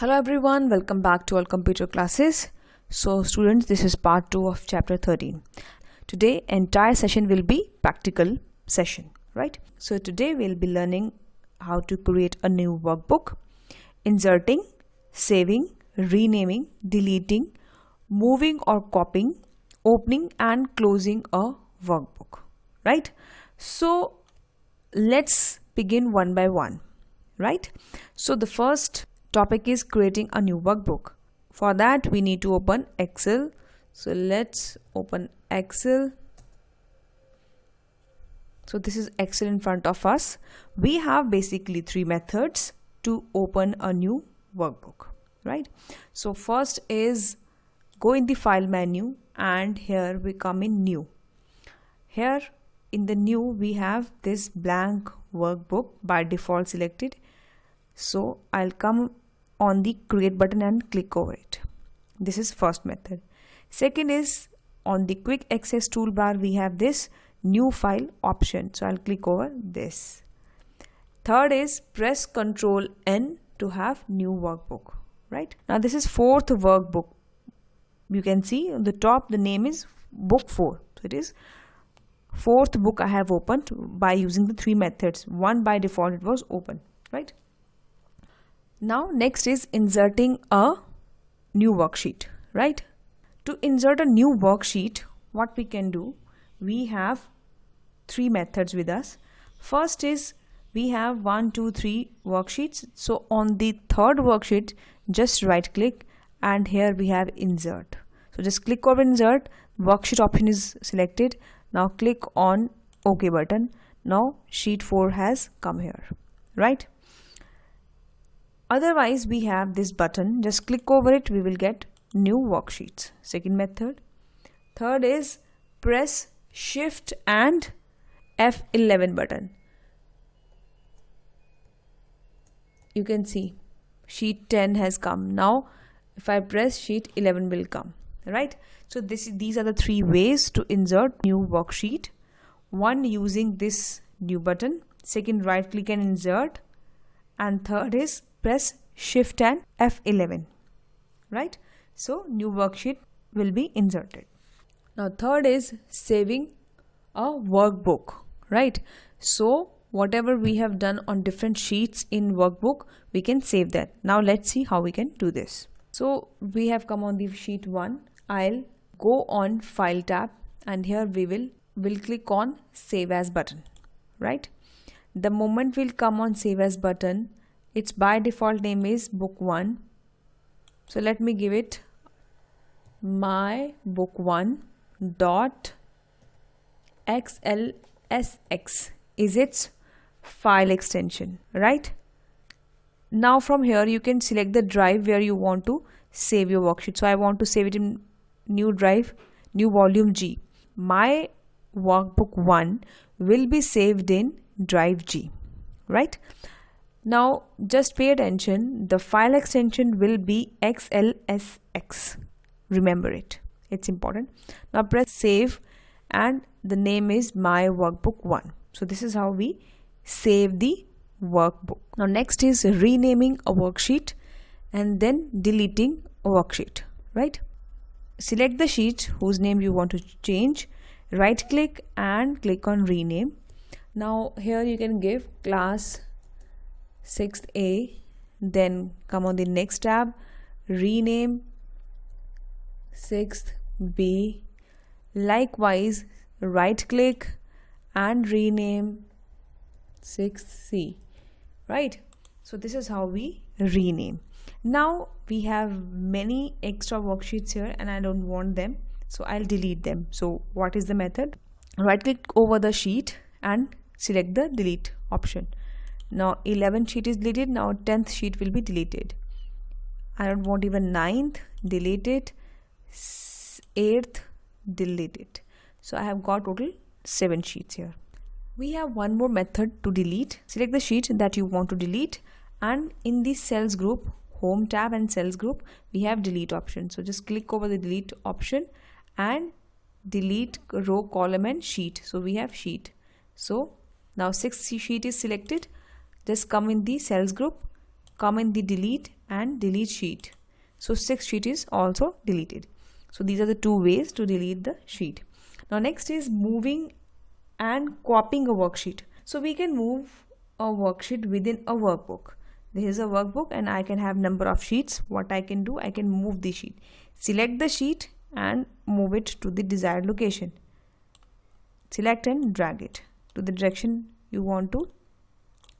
Hello everyone, welcome back to our computer classes. So students, this is part 2 of chapter 13. Today entire session will be practical session, right? So today we'll be learning how to create a new workbook, inserting, saving, renaming, deleting, moving or copying, opening and closing a workbook, right? So let's begin one by one, right? So the first topic is creating a new workbook. For that we need to open Excel. So let's open Excel. So this is Excel in front of us. We have basically three methods to open a new workbook, right? So first is go in the file menu and here we come in new. Here in the new we have this blank workbook by default selected. So I'll come on the create button and click over it. This is first method. Second is on the quick access toolbar we have this new file option. So I'll click over this. Third is press Ctrl N to have new workbook, right? Now this is fourth workbook. You can see on the top the name is book 4. So it is fourth book I have opened by using the three methods. One by default it was open, right? Now next is inserting a new worksheet, right? To insert a new worksheet, what we can do, we have three methods with us. First is we have 1, 2, 3 worksheets. So on the third worksheet, just right click and here we have insert. So just click over insert, worksheet option is selected. Now click on OK button. Now sheet 4 has come here, right? Otherwise we have this button, just click over it, we will get new worksheets. Second method. Third is press shift and F11 button. You can see sheet 10 has come. Now if I press sheet 11 will come, right? So these are the three ways to insert new worksheet. One, using this new button. Second, right click and insert. And third is press shift and F11, right? So new worksheet will be inserted. Now third is saving a workbook, right? So whatever we have done on different sheets in workbook, we can save that. Now let's see how we can do this. So we have come on the sheet 1. I'll go on file tab and here we will click on save as button, right? The moment we'll come on save as button, its by default name is book 1. So let me give it my book 1 dot xlsx is its file extension, right? Now from here you can select the drive where you want to save your worksheet. So I want to save it in new drive, new volume G. My workbook 1 will be saved in drive G, right? Now just pay attention, the file extension will be xlsx. Remember it, it's important. Now press save and the name is my workbook 1. So this is how we save the workbook. Now next is renaming a worksheet and then deleting a worksheet, right? Select the sheet whose name you want to change, right click and click on rename. Now here you can give class 6th A, then come on the next tab, rename 6th B, likewise right click and rename 6th C, right? So this is how we rename. Now we have many extra worksheets here and I don't want them, so I'll delete them. So what is the method? Right click over the sheet and select the delete option. Now 11th sheet is deleted. Now 10th sheet will be deleted. I don't want even 9th, delete it. 8th, delete it. So I have got total 7 sheets here. We have one more method to delete. Select the sheet that you want to delete and in the cells group, home tab and cells group, we have delete option. So just click over the delete option and delete row, column and sheet. So we have sheet. So now 6th sheet is selected. Just come in the cells group, come in the delete and delete sheet. So 6 sheet is also deleted. So these are the two ways to delete the sheet. Now next is moving and copying a worksheet. So we can move a worksheet within a workbook. This is a workbook and I can have number of sheets. What I can do, I can move the sheet. Select the sheet and move it to the desired location. Select and drag it to the direction you want to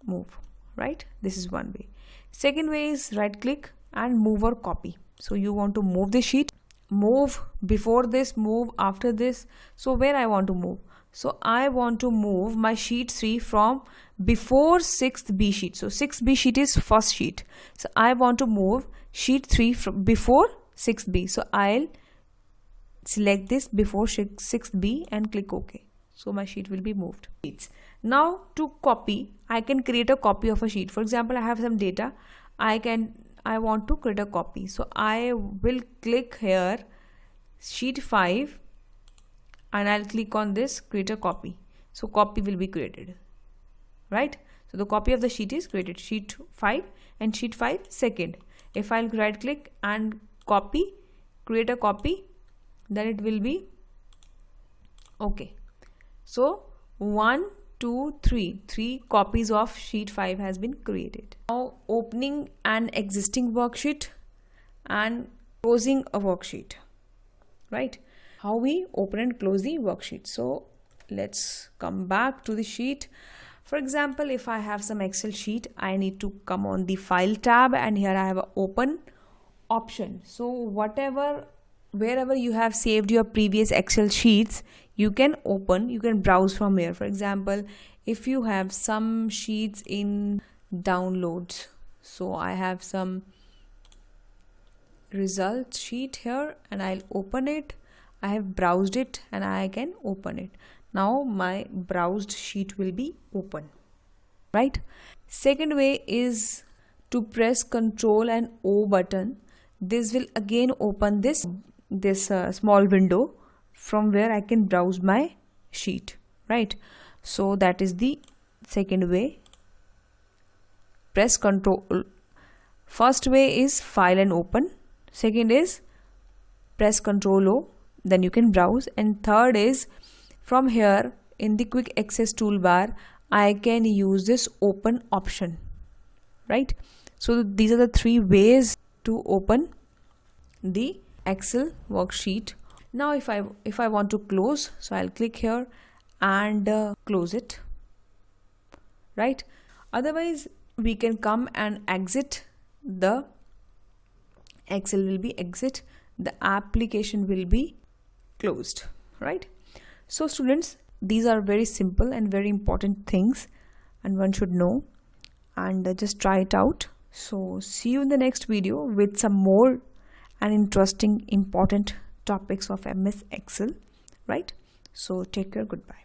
move, right? This is one way. Second way is right click and move or copy. So you want to move the sheet, move before this, move after this. So where I want to move? So I want to move my sheet 3 from before 6th B sheet. So 6th B sheet is first sheet. So I want to move sheet 3 from before 6th B. So I'll select this before 6th B and click OK. So my sheet will be moved. Now to copy, I can create a copy of a sheet. For example, I have some data. I want to create a copy. So I will click here sheet 5 and I'll click on this create a copy. So copy will be created, right? So the copy of the sheet is created, sheet 5 and sheet 5 second. If I'll right click and copy, create a copy, then it will be okay. So 1, 2, 3, 3 copies of sheet 5 has been created. Now opening an existing worksheet and closing a worksheet, right? How we open and close the worksheet. So let's come back to the sheet. For example, if I have some Excel sheet, I need to come on the file tab and here I have an open option. So wherever you have saved your previous Excel sheets, you can browse from here. For example, if you have some sheets in downloads, so I have some results sheet here and I'll open it. I have browsed it and I can open it. Now my browsed sheet will be open, right? Second way is to press Ctrl and O button. This will again open this small window from where I can browse my sheet, right? So that is the second way. Press Ctrl. First way is file and open. Second is press Ctrl O, then you can browse. And third is from here in the quick access toolbar, I can use this open option, right? So these are the 3 ways to open the Excel worksheet. Now if I want to close, so I'll click here and close it, right? Otherwise we can come and exit. The Excel will be exit, the application will be closed, right? So students, these are very simple and very important things and one should know, and just try it out. So see you in the next video with some more and interesting important topics of MS Excel, right? So take care, goodbye.